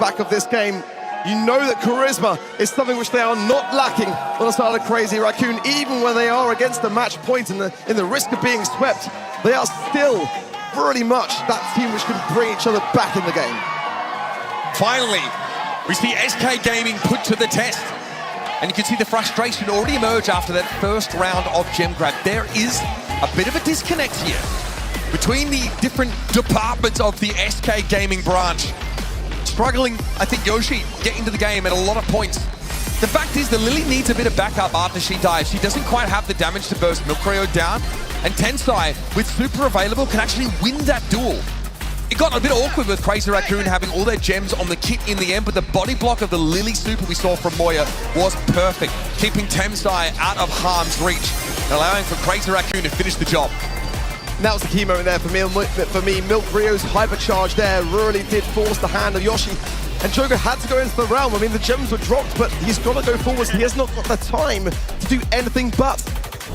back of this game, you know that charisma is something which they are not lacking on the side of Crazy Raccoon. Even when they are against the match point and in the risk of being swept, they are still pretty much that team which can bring each other back in the game. Finally, we see SK Gaming put to the test. And you can see the frustration already emerge after that first round of gem grab. There is a bit of a disconnect here between the different departments of the SK Gaming branch. Struggling, I think, Yoshi getting to the game at a lot of points. The fact is that Lily needs a bit of backup after she dies. She doesn't quite have the damage to burst Milkreo down, and Tensai, with super available, can actually win that duel. It got a bit awkward with Crazy Raccoon having all their gems on the kit in the end, but the body block of the Lily super we saw from Moya was perfect, keeping Tensai out of harm's reach and allowing for Crazy Raccoon to finish the job. And that was the key moment there for me. Milkreo's hypercharge there really did force the hand of Yoshi. And Joker had to go into the realm. I mean, the gems were dropped, but he's got to go forwards. He has not got the time to do anything but.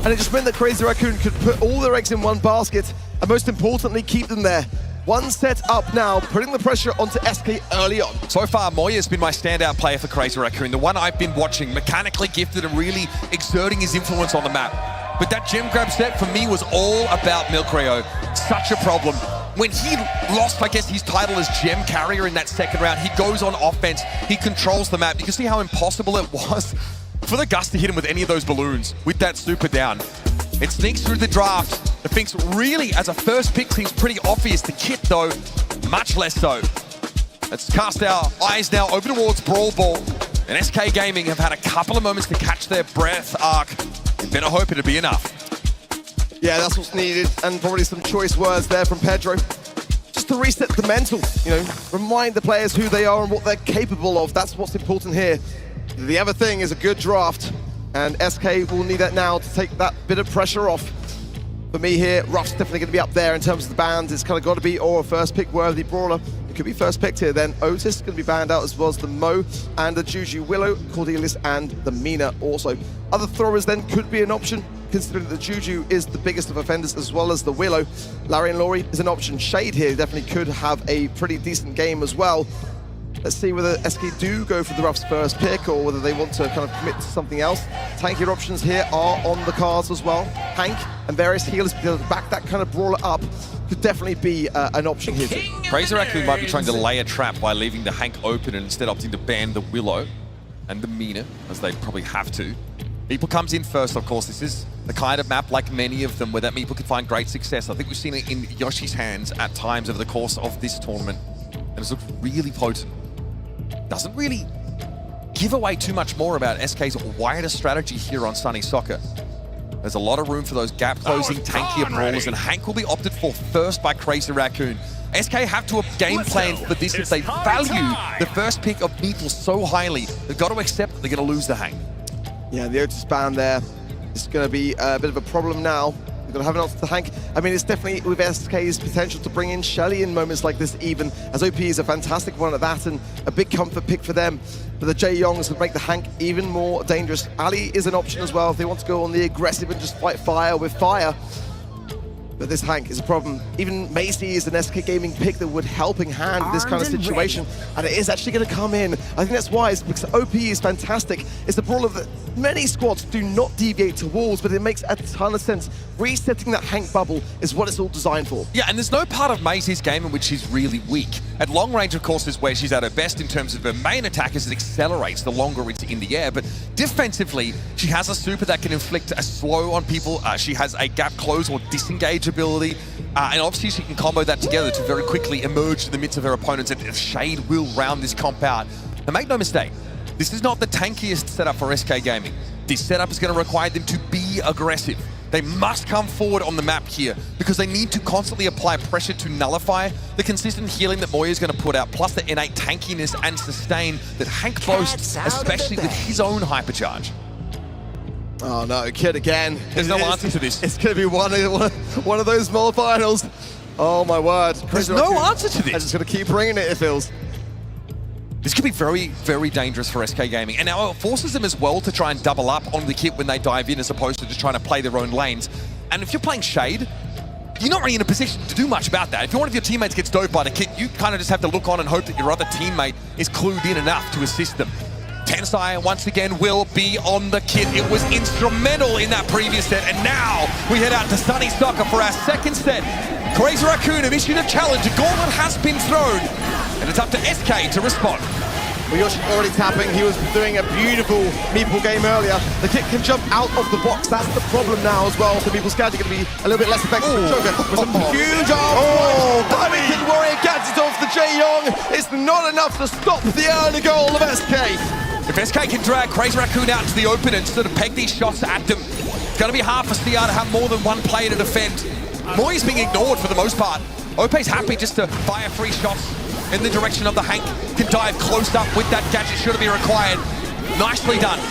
And it just meant that Crazy Raccoon could put all their eggs in one basket, and most importantly, keep them there. One set up now, putting the pressure onto SK early on. So far, Moya's been my standout player for Crazy Raccoon, the one I've been watching, mechanically gifted and really exerting his influence on the map. But that gem grab set for me was all about Milkreo. Such a problem. When he lost, I guess, his title as gem carrier in that second round, he goes on offense, he controls the map. You can see how impossible it was for the Gus to hit him with any of those balloons with that super down. It sneaks through the draft. The Finks really, as a first pick, seems pretty obvious. The kit, though, much less so. Let's cast our eyes now over towards Brawl Ball. And SK Gaming have had a couple of moments to catch their breath. Arc, you better hope it'll be enough. Yeah, that's what's needed, and probably some choice words there from Pedro. Just to reset the mental, you know, remind the players who they are and what they're capable of. That's what's important here. The other thing is a good draft, and SK will need that now to take that bit of pressure off. For me here, Ruff's definitely going to be up there in terms of the bans. It's kind of got to be or a first pick worthy brawler. It could be first picked here. Then Otis is going to be banned out, as well as the Mo and the Juju Willow, Cordelius and the Mina also. Other throwers then could be an option, considering that the Juju is the biggest of offenders, as well as the Willow. Larry and Laurie is an option. Shade here definitely could have a pretty decent game as well. Let's see whether SK do go for the Ruff's first pick or whether they want to kind of commit to something else. Tankier options here are on the cards as well. Hank and various healers to back that kind of brawler up could definitely be an option here too. Crazy Raccoon might be trying to lay a trap by leaving the Hank open and instead opting to ban the Willow and the Mina, as they probably have to. Meeple comes in first, of course. This is the kind of map, like many of them, where that Meeple can find great success. I think we've seen it in Yoshi's hands at times over the course of this tournament, and it's looked really potent. Doesn't really give away too much more about SK's wider strategy here on Sunny Soccer. There's a lot of room for those gap-closing, tankier brawlers, and Hank will be opted for first by Crazy Raccoon. SK have to game plan for this if they value the first pick of Meeple so highly. They've got to accept that they're going to lose the Hank. Yeah, the Otis ban there is going to be a bit of a problem now. They're going to have an answer to Hank. I mean, it's definitely with SK's potential to bring in Shelly in moments like this even, as OP is a fantastic one at that and a big comfort pick for them. But the Jae Yongs would make the Hank even more dangerous. Ali is an option as well if they want to go on the aggressive and just fight fire with fire. But this Hank is a problem. Even Macy is an SK Gaming pick that would helping hand this kind of situation. And it is actually going to come in. I think that's wise, because OP is fantastic. It's the brawler that many squads do not deviate to walls, but it makes a ton of sense. Resetting that Hank bubble is what it's all designed for. Yeah, and there's no part of Macy's game in which she's really weak. At long range, of course, is where she's at her best in terms of her main attack as it accelerates the longer it's in the air. But defensively, she has a super that can inflict a slow on people. She has a gap close or disengage ability. And obviously, she can combo that together to very quickly emerge in the midst of her opponents. And Shade will round this comp out. And make no mistake, this is not the tankiest setup for SK Gaming. This setup is going to require them to be aggressive. They must come forward on the map here because they need to constantly apply pressure to nullify the consistent healing that Moya is going to put out, plus the innate tankiness and sustain that Hank boasts, especially with his own hypercharge. Oh no, Kid again. There's no answer to this. It's going to be one of those small finals. Oh my word. There's no answer to this. I'm just going to keep bringing it, it feels. This could be very, very dangerous for SK Gaming. And now it forces them as well to try and double up on the kit when they dive in, as opposed to just trying to play their own lanes. And if you're playing Shade, you're not really in a position to do much about that. If one of your teammates gets dove by the kit, you kind of just have to look on and hope that your other teammate is clued in enough to assist them. Tensai, once again, will be on the kit. It was instrumental in that previous set, and now we head out to Sunny Soccer for our second set. Crazy Raccoon have issued a challenge. A gauntlet has been thrown, and it's up to SK to respond. Well, Yoshi already tapping. He was doing a beautiful meeple game earlier. The kit can jump out of the box. That's the problem now as well. So meeple scouting going to be a little bit less effective. Joker with some huge arms. Kid Warrior gets it off the Jae-Young. It's not enough to stop the early goal of SK. If SK can drag Crazy Raccoon out to the open and sort of peg these shots at them, it's going to be hard for CR to have more than one player to defend. Moy's being ignored for the most part. Ope's happy just to fire free shots in the direction of the Hank. Can dive close up with that gadget should it be required. Nicely done.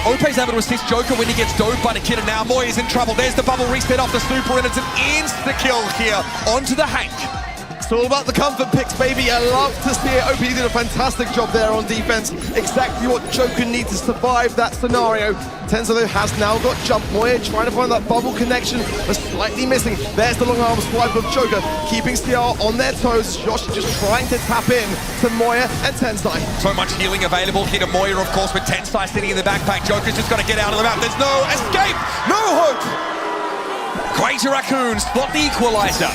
Ope's able to assist Joker when he gets dove by the kid, and now Moy is in trouble. There's the bubble reset off the super, and it's an insta-kill here onto the Hank. It's all about the comfort picks, baby. I love to see it. OP did a fantastic job there on defense. Exactly what Joker needs to survive that scenario. Tenzo, though, has now got jump. Moya trying to find that bubble connection, but slightly missing. There's the long arm swipe of Joker, keeping CR on their toes. Josh just trying to tap in to Moya and Tensai. So much healing available here to Moya, of course, with Tensai sitting in the backpack. Joker's just got to get out of the map. There's no escape, no hope. Crazy Raccoon spot the equalizer.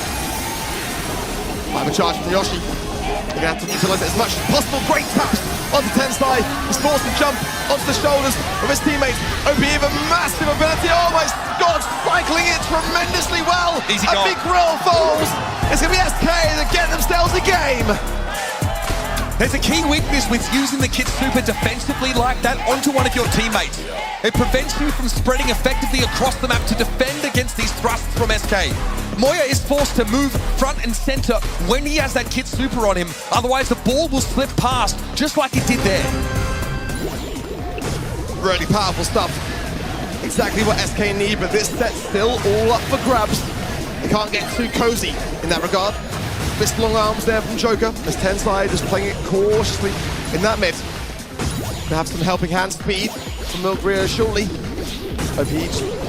Have a charge from Yoshi. You're going to have to utilize it as much as possible. Great taps onto Tensai. He's forced to jump onto the shoulders of his teammates. OP with a massive ability. Oh my God, cycling it tremendously well. Easy a goal. big roll falls. It's going to be SK that get themselves a game. There's a key weakness with using the kit super defensively like that onto one of your teammates. It prevents you from spreading effectively across the map to defend against these thrusts from SK. Moya is forced to move front and center when he has that kit super on him. Otherwise, the ball will slip past, just like it did there. Really powerful stuff. Exactly what SK need, but this set's still all up for grabs. They can't get too cozy in that regard. Fist long arms there from Joker, as Tensai just playing it cautiously in that mid. They have some helping hand speed from Milgria shortly. OP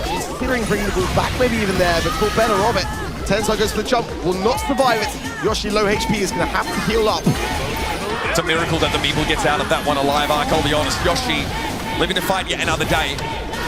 considering bringing the ball back, maybe even there, but thought better of it. Tensai goes for the jump, will not survive it. Yoshi, low HP, is going to have to heal up. It's a miracle that the Meeple gets out of that one alive, I'll be honest. Yoshi living to fight yet another day.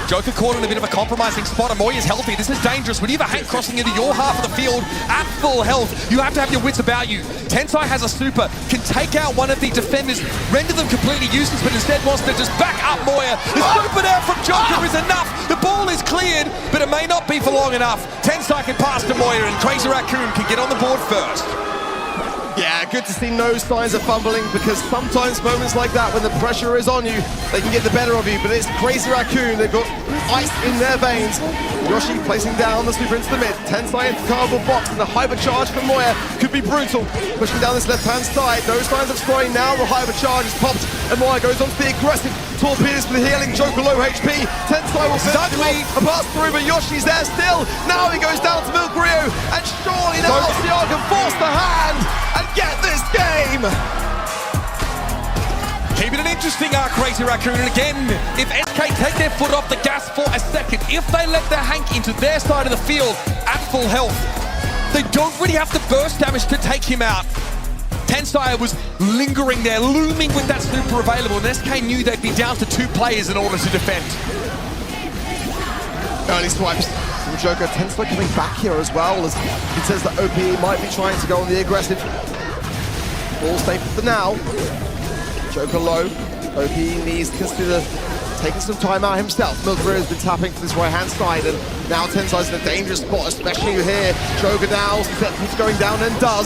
Joker caught in a bit of a compromising spot, and Moy is healthy. This is dangerous. When you have a Hank crossing into your half of the field at full health, you have to have your wits about you. Tensai has a super, can take out one of the defenders, render them completely useless, but instead wants to just back up Moya. The super there from Joker is enough. The ball is cleared, but it may not be for long enough. Tensai can pass to Moya, and Crazy Raccoon can get on the board first. Yeah, good to see no signs of fumbling, because sometimes moments like that, when the pressure is on you, they can get the better of you, but it's Crazy Raccoon. They've got ice in their veins. Yoshi placing down the super into the mid. Tensai into the cardboard box, and the hypercharge from Moya could be brutal. Pushing down this left-hand side. No signs of scoring now. The hypercharge is popped, and Moya goes on to the aggressive torpedoes for the healing. Joker low HP. Tensai will suddenly pass through, but Yoshi's there still. Now he goes down to Milgrio, and surely now CR can force the hand and get this game! Keeping it interesting, Crazy Raccoon. And again, if SK take their foot off the gas for a second, if they let their Hank into their side of the field at full health, they don't really have to burst damage to take him out. Tensai was lingering there, looming with that super available, and SK knew they'd be down to 2 players in order to defend. Early swipes from Joker. Tensai coming back here as well, as he says that OP might be trying to go on the aggressive. Ball safe for now. Joker low. OP needs to consider taking some time out himself. Milgria has been tapping to this right-hand side, and now Tensai's in a dangerous spot, especially here. Joker now, he's going down and does.